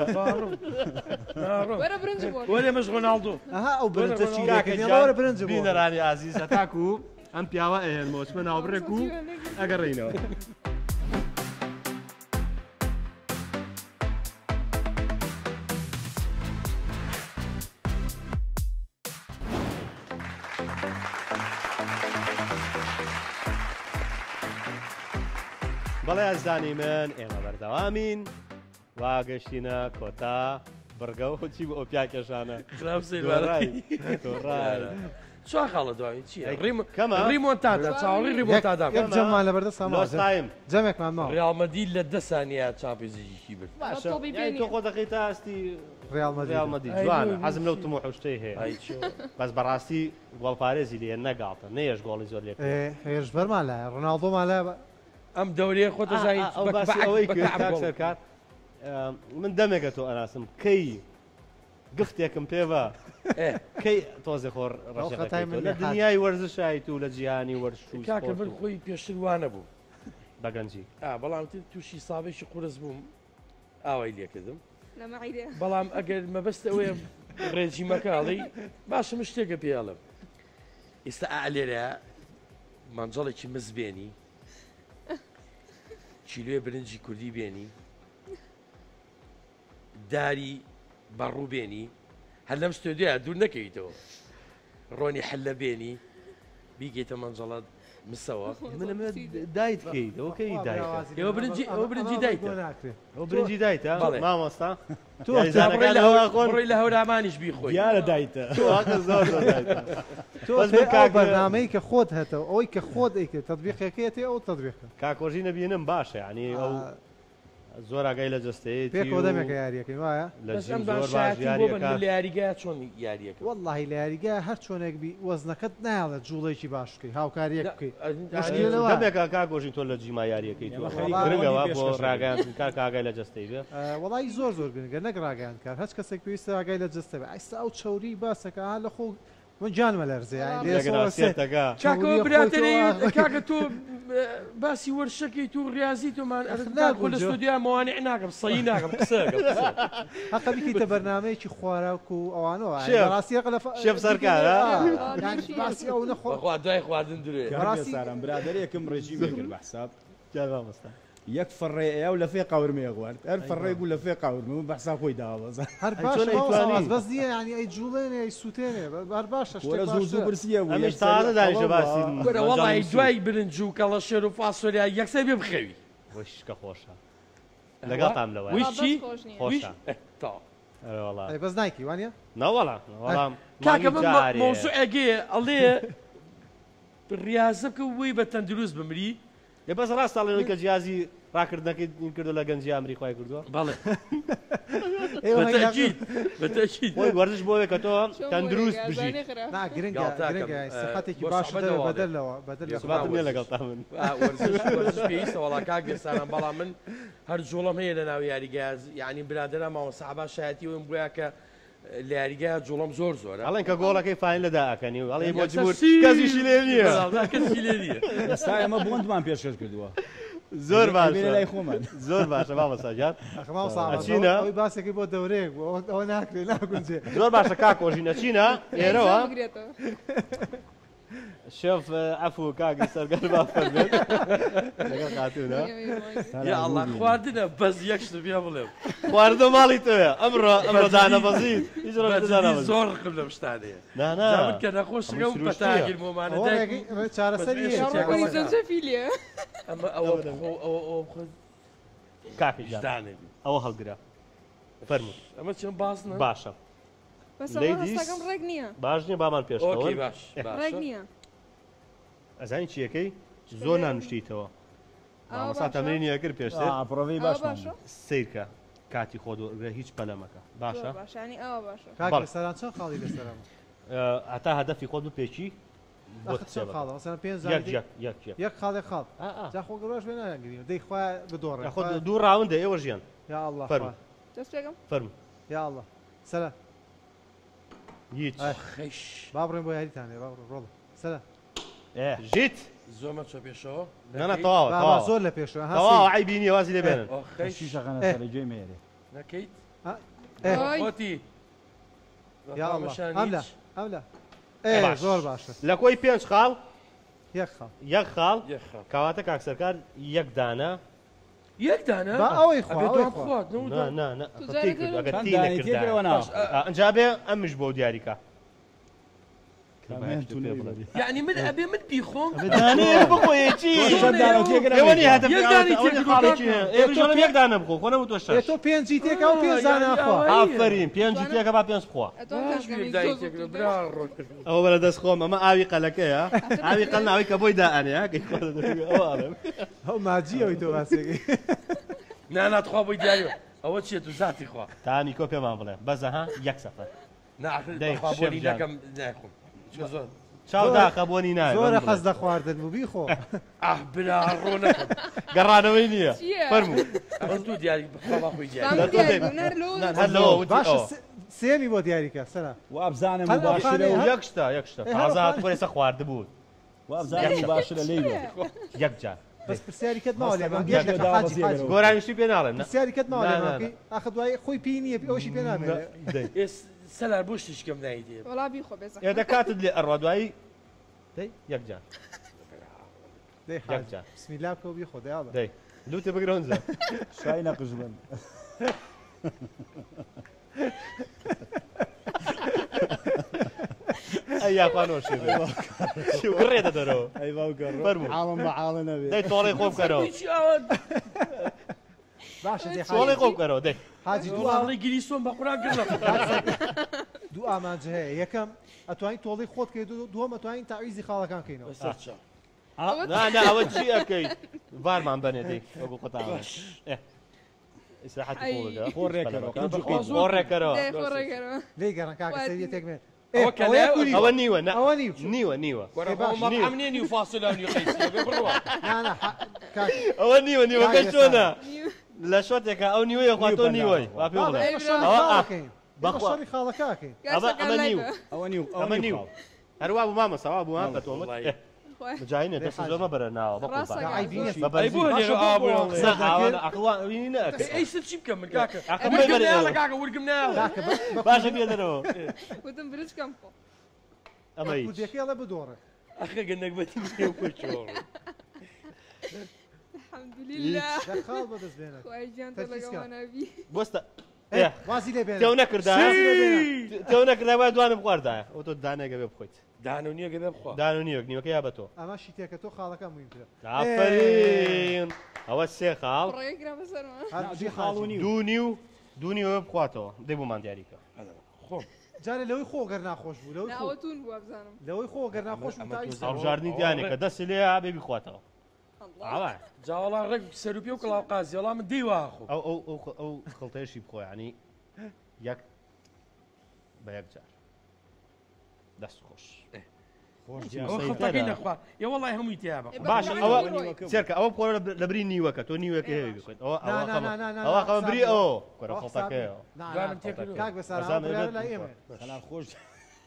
وەرە برنج بۆ وەرێ مەش ڕۆناڵدۆ ئەها ئەو برنجە چیرەکە برنج بینەرانی عزیزە تاکو ئەم پیاوە ئەهێنمەوە چمە ناوبڕێک و ئەگەڕێینەوە بەڵێ ئەزانی من ئێمە بەردەوامین واگەشتینە کۆتا بڕگە و چی بۆ ئەو پیاکێشانە چوا خاڵە دوایی چیە ڕیمۆنتادا چاوەڕی ڕیمۆنتادا یەک جەممان لەبەردە لۆستایم جەمێکمان ماوە ڕیال مەدید لە 10 سانیا چاپێزیکی برد تۆ خۆ دەقی تا ئاستی ڕیال ڕیالمەدی جوانە حەزم لەو تم و حوشتەی هەیە بەس بەڕاستی گۆڵپارێزی لێ نەگاڵتە نەیەش گۆڵی زۆر لێ هێش بەرمان لایە ڕۆناڵدۆمان لایە ئەم دەورەیە خۆتە زایی ئەوەی سەرکار من دەمێکە تۆ ئەناسم کەی گفتێکم پێوە کەی تۆزێ خۆر لە دنیای وەرزشایت و لە جیهانی وەرزش کاکە من خۆی پێشتر وانە بوو بەگەنجی بەڵام تووشی ساابێکی قورس بووم ئاوای لێکردم لە مەعیدێ بەڵام ئەگەر مەبەست ئەوەیە ڕێجی مەکاڵی باشم شتێکە پێڵم ئێستا ئالێرە مانجەڵێکی مز بێنی چیلوێ برنجی کوردی بێنی داری بەڕوو بێنی هەر لەم ستۆدیۆ دوور نەکەیتەوە ڕۆنی حەلە بێنی بیگەیتە مەنجەڵات مسەوە دایت بکەیت ئەوکەی دایت ئێوە برنجی دایتە ئەو برنجی دایتە مامۆستا ڕۆی لە هەورامانیش بیخۆی یارە دایتە تۆ بەرنامەی کە خۆت هەتەوە ئەوەی کە خۆت ئەیکرد تەطبیقەکەیەتی ئەو تەطبیقە کاکۆژی نەبینم باشە ینی ئەو زۆر ئاگای لە جستەیە پێکەوە دەمێکە یاریەکەی وایە لە یاریگای چۆن یاریەکە وەڵڵاهی لە یاریگای هەر چۆنێک بی وەزنەکەت نایڵێت جوڵێکی باش بکەی هاوکاریەک بکەیت دەمێکە کاگۆژین تۆ لە جیما یاریەکەی گرنگەوە بۆ ڕاگەیان کار کاگای لە جستەی بێ وەڵی زۆر زۆر گرنگە نەک ڕاگەیان کار هەچ کەسێک پێویستە ئاگای لە جستە بێ ئایستا ئەو چەوری باسەکە لە خۆ من جانمە لەرزێ چاکەوە براتەی کاکە تۆ باسی وەرشەکەی تو ڕاضی تۆمان لە ستودیا موانع ناکەم سەی ناکەم قسەکە حەقە بکەیتە بەرنامەیەکی خواراک و ئەوانەوە شێف سەرکارە باسی ئەو نەخۆ دوای خواردن درێ سارم برادەرێکم ڕێژی بێکرد بە حساب جامەستا یەک فڕێ ئەو لە فێ قاورمێ خوارد هەر فڕێک و لە فێ قاورمە بە حساب خۆی داوەزە هەر بەس دیە ینی ئەی جوڵێنێ ئەی سووتێنێ هەر باشە زوو برسیە ئەمیش تازە دانیشە باسی وەڵی دوای برنج و کەڵە شێر و فاسۆریا یەکسەر بێ بخەوی وشکە خۆشە لەگەڵتام لەوە ویشی خۆشە بەس نایکی وانە ناوەڵام وەڵام کاکە مۆزوع ئەگەیە ئەڵێ ڕاضە بکە وی بە تەندروست بمری ێ بەس ڕاستاڵێنەوەی کە جیازی ڕاکردنەکەی کردو لە گەنجی ئەمریکای کردووە بەڵێ بالتأكيد بالتأكيد بۆی وەرزش بۆیە کە تۆ تەندروست بژیت نا گرنگە گرنگە سەحەتێکی باش بەدەلەوە بەدەل سباتم نییە لەگەڵ تا من وەرزش پێویستە وەڵا کاک بێساران بەڵام من هەر جوڵم هەیە لە ناو یاریگاز یعنی برادرە ماوە سەحابا شایەتی وم بووە کە لە یاریگا جوڵم زۆر زۆرە ئەڵێن کە گۆڵەکەی فاین لەدا ئەکەنی و ئەڵێ بۆ جمهور کەسیشی لێ نییە کەسی لێ نییە ئێستا ئێمە بۆندمان پێشکەش کردووە زۆر لای باشە خۆمان زۆر باشە مامەساجات ئەچینە ئەوی باسێکی بۆ دەورەیەک ئەوە ناکرێت ناگونجێ زۆر باشە کاکۆژی نەچینە ئێرەوە شوف عفو كاكي سرقان ما فرمت لقد قاتونا يا الله خواردنا بس يكشف فيها بلم خواردو مالي تويا امره دانا بسيط يجرى دانا بسيط زور قبل مش تاني لا زعما كان اخوش قوم بتاكل مو معنا هو شارع سريه اما او كاكي جان او هالقرا فرمو اما شنو باصنا باشا بس انا استقم رقنيه باشني بامان بيش اوكي باش رقنيه ئەزانی چیەکەی زۆر نانوشتیتەوە مامۆستا تەمرینی ئەکرد پێشتر پرۆڤی باش سیرکە کاتی خۆ هیچ پەلەمەکە باشە باشانی ئەوە باشە کاک سەران چەند خاڵی لەسەرەوە هەتا هەدەفی خۆت بپێکی یەک خاڵێ خاڵ جا خۆ گەڕۆژ بێ ناگرین دەی خوا بدۆڕێ خۆ دوو ڕاوندە ئێوە ژیان یا الله دەست پێکەم فەرمو یا الله سەرە هیچ با بڕێن بۆ یاریتانێ با ڕۆڵە سەرە ژیت زۆمە چۆ پێشەوە نانە تەواوە زۆر لە پێشەوە تەواو عیبینی وازی لێ بێنن شیشەخانە سەرە گوێی مێرێ نەکەیت خۆتی یا الله ئەملا زۆر باشە لە کۆی پێنج خاڵ یەک خاڵ کەواتە کاکسەرکار یەک دانە یەک دانە ئەوەی ئەنجا بێ ئەمش بۆ دیاریکە يعني من ابي من بيخون داني بخوي شي يوني هدف يك دانا بخو خونا متوشش تو بين جي تيك او بين زانا اخو افرين بين جي تيك با بين بخو او بلا داس خو ما اوي قلك يا اوي قلنا اوي كبوي داني ها هو ماجي او تو باسي لا تخوا بو ديالو اول شيء تزاتي خوا تاني كوبي ما بلا بس ها يك سفر نعم خوا بو لكم ناكم شاو داخل بوني ناي زۆرە خەز دەخواردن بوو بیخۆ بلا ڕۆنە گەڕانەوەی نییە فەرموو تو دیاری بخوا خوی دیاری باش سێمی بۆ دیاریکە سەرا وابزانم مباشرە یەکشتا ئازات بۆێستا خوارد بوو وابزانم مباشرە لێ یەکجار بەس پرسیاریکەت ماوە لێ گۆرانیشتی پێ ناڵێم پرسیاریکەت ماوە لێ ئاخ دوای خۆی پێی نییە ئەوشی پێ نامێت سەلار بۆ شتێکم نایدێ وڵا بیخۆ بێزە ئێدە کاتت لێ ئەڕوا دوایی یەکجار بسم الله بکە و بیخۆ دەیاڵە دەی لوتە بگرۆنجە شای نەقژ بن ئەی یاخوانەوە ڕێدە دەرەوە ئەی باوکە فەرموو عاڵم بە عاڵە نەبێت دەی تۆڵی خۆ بکەرەوە باشە تۆڵی خۆ بکەرەوە دەی حاجی دوڵی گریسۆن بە قوران گرڵە دوو ئامانجە هەیە یەکەم ئەتوانین تۆڵی خۆت کەیت دووەم ئەتوانین تاویزی خاڵەکان کەینەوە ئەوە چی ئەەکەیت وارمان بنێ دەی وەگو قوتاوە ئیسراحەتی خۆڕێکەرەوە لێ گەڕن کاکە سەریە تێکمێن ئەوە نیوە نیوە نیوە ئەمنێنی و فاسلانی ئەوە نیوە نیوەکە چۆنە لە شۆتێکە ئەو نیوەیە خواتۆ نیوەی وا پێ بڵێ بەخۆری خاڵەکەکەین ئەمە نیو هەروە بوو مامەسەوا بوو بە تۆمت مجاهینە دەست زۆرمە بەرە ناوە ئەیسە چی بکەم من کاکە ورگم ناوە باشە بێ دەرەوە وتم برچکەم خۆ ئەمە ئەڵە بدۆڕە ئەخە گەنەک بەتی چۆڕ الحمدلله خاڵ بەدەست بێنە خوای گیان تۆ لەگەڵ نابی بۆستە وازی لێ بێنە تێو نەکردا تێو نەکردا وای دوانم خواردایە ئەو تۆ دانێگە بێ بخۆیت دانونیە گەبێ بخوا دانونیەک نیوەکە یا بە تۆ ئەمە شیتێکە تۆ خاڵەکە مویترە ئافرین ئەوە سێ خاڵ ڕێگرا بەسەرمە دوو نیوە بخواتەوە دەی بۆمان دیاریکە خۆم جارێ لەوەی خۆگەر ناخۆش بوو ناوەتون بووە بزانم لەوەی خۆگەر ناخۆش هەڵبژاردننی دیانێکە دەستی لێ بێ بیخواتەوە جاوەڵا ڕێک سەروپی و کڵاو قازی وەڵام من دیوە خۆ ئەو خڵتەیەشی بخۆ ینی یەک بە یەک جار دەست خۆش ئەو خەڵتەکەی نەخوا ێ وەڵای هەمووی تیا بە باش ئەوە چێرکە ئەوە پۆرە لە بری نیوەکە تۆ نیوەکە هەیە بکەیت ئەوە خەمە بری ئەوە کۆرە خەڵتەکەیەوە دوانم تێکردو کاک بەسەر لای ئێمە خەلار خۆش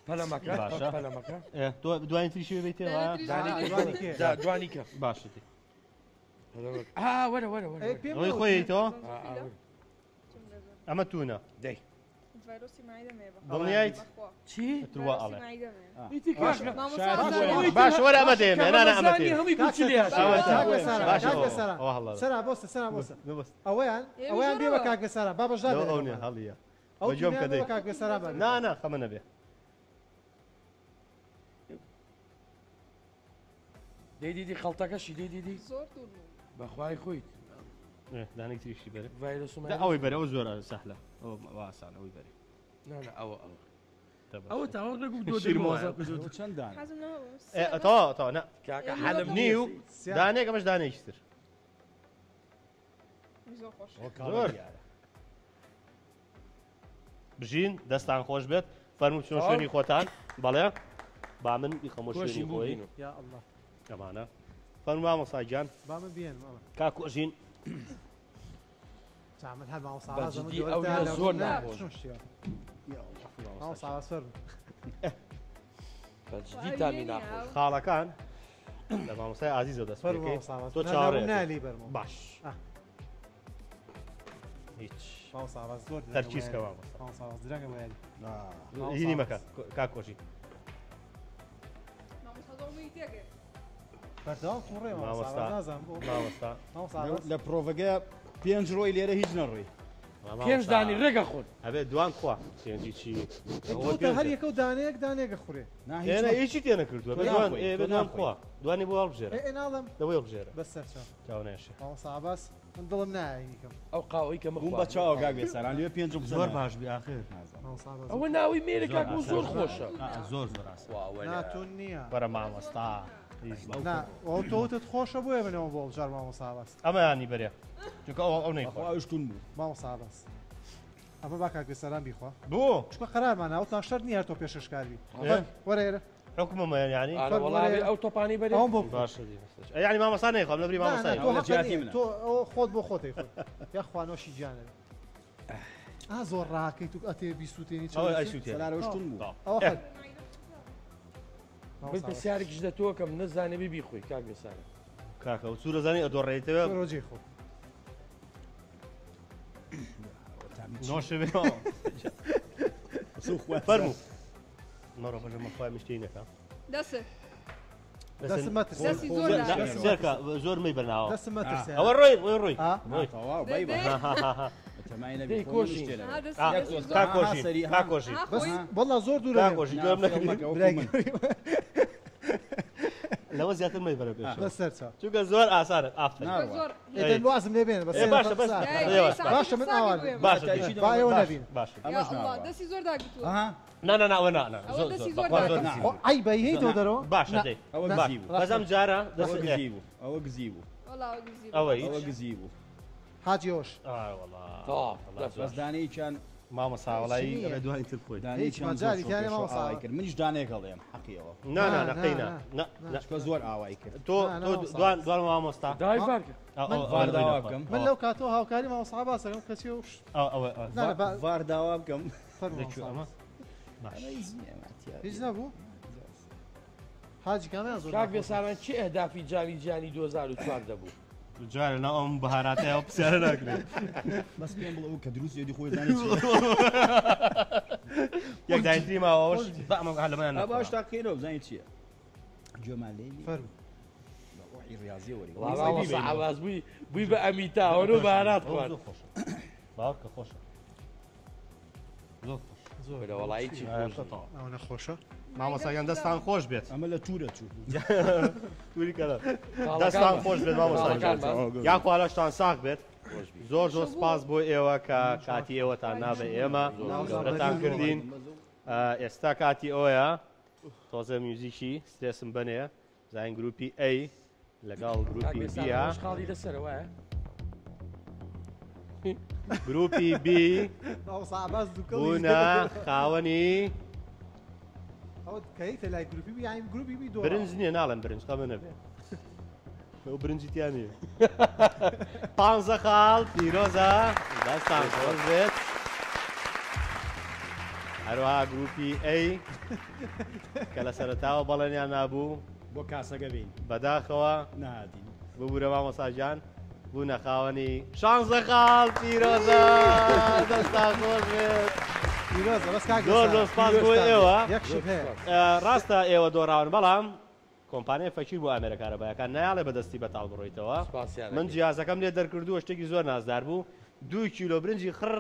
پەلەمەکە باشە. پەلەمەکە تۆ دوایین تریشی بێتەوە دوانی کە باشە وەرە وەرە وەرە ئەوەی خۆیتەوە ئەمە تونە دەی فيروسي معده ميبا دڵنیایت چی تروە ئەڵێ معده ميبا ئیتی کاشە باش وەرە ئەمە دێمێ نانە ئەمە زانی هەمووی کوچی لێ سەرا بۆستە سەرا بۆستە ئەوەیان بێ بە کاک بەسەرا با بەشدار ئەوە هەڵیە ئەو بەجۆم کە دەی کاک بەسەرا بە نانە خەمە نەبێ دەی دیدی خەڵتەکەشی دەی دیدی زور دور بەخوای خۆیت دانێک تریشی بەرە ڤایرۆسم ئەوەی بەرە ئەو زۆر سەحلە ئەوە ئاسان ئەوەی بەرە نانە ئەوە تاوەڕ نەگو دۆ چەند دان حازم نهو تاوا نە کاکە حەلم نیو دانێک ئەمەش دانێکتر زور خوش زۆر بژین دەستان خۆش بێت فەرمو چۆن شوێنی خۆتان بەڵێ با من بیخەمە شوێنی خۆی یا الله ئەمانە فەرمو مامۆستاگیان با من بێن ماما کاکۆژین تعمل هل ماما بەجددی ئەو زۆر ناخۆش ماما ساواز فەرمو بەجددی تامی ناخۆش خاڵەکان لە مامۆستای ئازیزە دەست فەرمو پێکەیت ساواز تۆ چاوەڕێ نالی بەرمو باش هیچ ماما ساواز زۆر تەرکیزکە مامۆستا ماما ساواز درەنگە وایلی هینی مەکە کاکۆژی ما مش هضر ميتيجي بەردەوام تووڕێ ماما مامۆستا ساواز نازانم بۆ مامۆستا ماما ساواز لە پرۆڤەکە 5 ڕۆی لێرە هیچ نەڕۆی پێنج دانی ڕێگە خۆن ئەبێ دوان خوا پێنجی چی هەر یەکە و دانەیەک خوڕێ ئێنە هیچی تێ نەکردووە بەدوان خوا دوانی بۆ هەڵبژێرە ئێ ناڵم دەوەی هەڵبژێرە بەس سەرچاو چاونێشە ماما ساواز من دڵم نایکەم ئەو قاوەی کە بووم بە چاوە گاک بێسەران لێ 5 زۆر باش بێ آخر ماما ساواز ئەوە ناوی مێرە کاک بوو زۆر خۆشە زۆر زۆر ئاسان ناتون نییە بەرە مامۆستا نا ئەو تۆتت خۆشە بۆیە منەوە بۆ بژار ماما ساواز ئەمە ینی بەرێ چونکە ئەو نەیخوا ئەوشتون بوو ماما ساواز ئەمە با کاک بێسەران بیخوا بۆ چکە قەرارمان ئەوتان شەر نیە هەر تۆ پێشەشکاری وەرێرە حکومە ینی وەڵامی ئەو تۆپانی بەرێ ئەوم بۆ باشە ینی مامۆستا نەیخوام لە بری مامۆستای تۆ ئەو خۆت بۆ خۆتی خۆت یاخوانەوەشی گیانە زۆر ڕاکەیت و ئەتێ بیسووتێنی سەلارەوەشتون بوو من پرسیارێکیش دەتۆ کەم نەزانێ بیبی خۆی کاک بێسارە کاکە و سوورە زانی ئەدۆڕێتەوە ڕۆژی خۆ نۆشە بێ فەرموو مەڕۆ بەژە مەخوای مشتینەکە دسه دەستم مەترسێ دسي زور لا زێرکە زۆر مەی بەرناوە دەستم مەترسێ ئەوە ڕۆی ڕۆی دەی کۆشی هذا کاکۆژی کاکۆژی بەڵا زۆر دوورە کاکۆژی دوێم لەوە زیاتر مەی بەرە پێش بەس سەرچاو چونکە زۆر ئاسانە ئافرین زور ئێدە لوازم لێ بێنە بەس باشە بەس باشە من ئاوان باشە باەوە نبین باشە يا الله دسي زور داقتو نانەوە ئەوە دەستی زۆر داگرتووە. ئەی بەهیتەوە دەرەوە باشە دەی بەزەم جارە ئەوە گزی بوو ئەوە گزی بوو والله أقزي ئەوە ئەوە گزی بوو حاجیۆش بەسدانەیەکیان مامەساوەڵایی ئەمە دوای تر خۆی دانەیەکیان زۆر کرد منیش دانێک هەڵێم حەقیەوە نانەقینە چکە زۆر ئاوای کرد تۆ دوان مامۆستا دای بارکە وارداوا بکەم من لەو کاتەوە هاوکاری ماوە سەحاباسەکەم کەسی و وارداوا بکەم هیچ نەبوو حاجی کامیان زۆر کاک بێساران چی ئەهدافی جامی جیانی 2004 دەبوو جارە ناو ئەم بەهاراتەیە پرسیارە ناکرێت بەس پێم بڵەوە کە دروست یێدی خۆی زانێت یەک داینتری ماوەش بەمە هەلەمەیان باش تاقیرەوە بزانیت چییە جۆمالێنی فەرمو ڕیاضی وەری ئاواز بووی بە ئەمیتاوەن و بەهارات خوارد باوکە خۆشە زۆر وەڵایی چی ئەو نەخۆشە مامۆساگیان دەستان خۆش بێت ئەمە لە توورە چوو تووری کەرە دەستان خۆش بێت مامۆساگیان یاخوا لەشتان ساق بێت زۆر زۆر سپاس بۆ ئێوە کە کاتی ئێوەتان نابێ ئێمە گەورەتان کردین ئێستا کاتی ئەوەیە تۆزە میوزیکی سترێسم بنێ زین گروپی ئەی لەگەڵ گروپی بیە خاڵی لەسەرەوەە گروپی بی مامۆستا عەباس دووکەڵی بوونە خاوەنی ئەوە کەیتە لای گروپی بی یایم گروپی بی دۆ برنج نییە ناڵێن برنج قەمە نەبێ ئەو برنجی تیان نییە 15 خاڵ پیرۆزە دەستان خۆش بێت هەروەها گروپی ئەی کە لە سەرەتاوە بەڵێنیان نابوو بۆ کاسەگە بین بەداخەوە نهاتین ببوورە مامۆساجان بوونە خاوەنی 16 خاڵ پیرۆزە دەستان خۆش بێت پیرۆزە بەس کاک زۆر زۆر سپاس بۆ ئێوە یەکشت هەیە ڕاستە ئێوە دۆڕاون بەڵام کۆمپانیای فەکیر بۆ ئامێرەکارەبایەکان نایاڵێ بەدەستی بەتاڵ بڕۆیتەوە من جیازەکەم لێ دەرکردووە شتێکی زۆر نازدار بوو 2 کیلۆ برنجی خڕ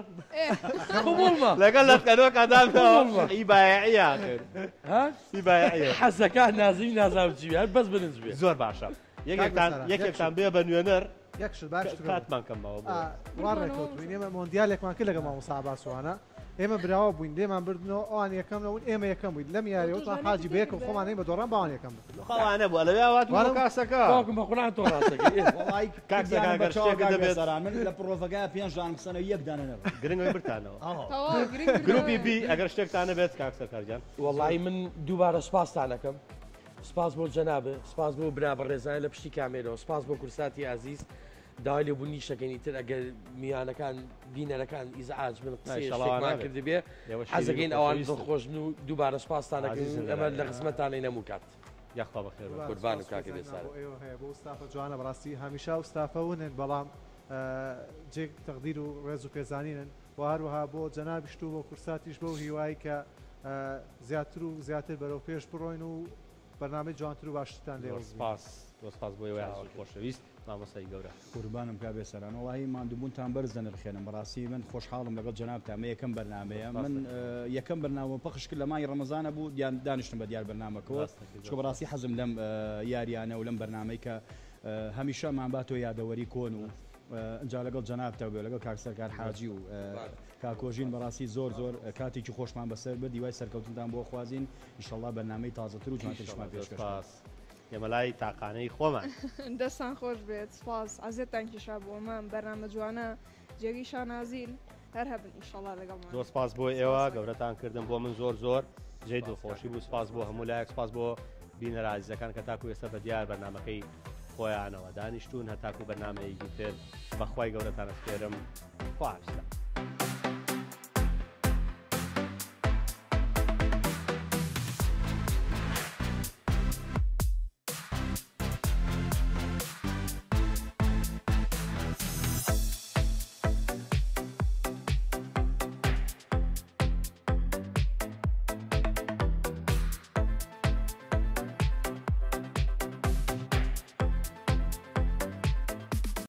لەگەڵ لەتکەنەوە کادامەوە ئی بایعیە ئی بایعیە حەزەکان نازی نازاوجی بەس برنج بێ زۆر باشە یەکێکتان بێ بە نوێنەر یەکشت باش کاتمان کەمەوە ڕێککەوتوین ئێمە مۆندیالێکمان کرد لەگە مامۆستا عەباسوانە ئێمە براوە بووین دێمان بردنەوە ئەوان یەکەم نەبوون ئێمە یەکەم بووین لەم یاریەوەتان حاجی بەیەکەوە خۆمان بە دۆڕان باوان یەکەم خەوانە بووە لەوێوات کاسەکە بە قورآن تۆ ڕاستەکەی من لە پرۆڤگای پێنجدان قسەنە یەکدانە گرنگی برتانەوە گروپی بی ئەگەر شتێکتانە بێت کاکسەرکارجان وەڵی من دووبارە سپاسانەکەم سپاس بۆ جەنابێ سپاس بۆ برا بە ڕێزانە لە پشتی کامێرەوە سپاس بۆ کورساتی عزیز داوای لێبوونی شەکەنی تر ئەگەر میوانەکان بینەرەکان ئیزعاج من قسەیەمان کرد بێ حەزەکەین ئەوان دڵخۆشن و دووبارە سپاسانەکەین ئەمە لە خزمەتانەی نەموکات یاخوا بەخێر قوربان و کاکە بێسارە هەیە بۆ ستافە جوانە بەڕاستی هەمیشا و ستافەونن بەڵام جێک تەقدیر و ڕێز و پێزانینن و هەروەها بۆ جەنابیشت و بۆ کورساتیش بەو هیوایی کە زیاتر و زیاتر بەرەو پێش بڕۆین و بەرنامەی جوانتر و باشتان لێ سپاس بۆ ئێوە خۆشەویست مامۆستای گەورە قوربانم کا بێسەران وڵی مادووبوونتان بەرز دەنرخێنم بەڕاستی من خۆشحاڵم لەگەڵ جەنابتان یەکەم بەرنمەیە من یەکەم بەرنامە پەخش کرد لە مای ڕەمەزانە بوو دیان دانیشتم بە دیار بەرنامەکەەوە چۆ بەڕاستی حەزم لەم یاریانە و لەم بەرنمەی کە هەمیشە ماباتۆ یادەوەری کۆن و ئەجا لەگەڵ جەنابتە بێ لەگەڵ کاکسەرکار حاجی و کاکۆژین بەڕاستی زۆر کاتێکی خۆشمان بەسەر بە دیوای سەرکەوتنتان بۆ خوازیین ئینشەڵڵا بەرنامەی تازەتر و جوانترشمان پێشکەش ئێمە لای تاقانەی خۆمان دەستان خۆش بێت سپاس عزیێتان کیشا بۆمان بەرنامە جوانە جێگیشان نازیل هەر هەبن ئینشەڵڵا لەگەڵمان زۆر سپاس بۆ ئێوە گەورەتان کردم بۆ من زۆر جێی دڵخۆشی بوو سپاس بۆ هەموو لایەک سپاس بۆ بینەرە عزیزەکان کە تاکو ئێستا بە دیار بەرنامەکەی خۆیانەوە دانیشتون هەتاکو بەرنامەیەکی تر بەخوای گەورەتان ئەسپێرم خوا حافیزتان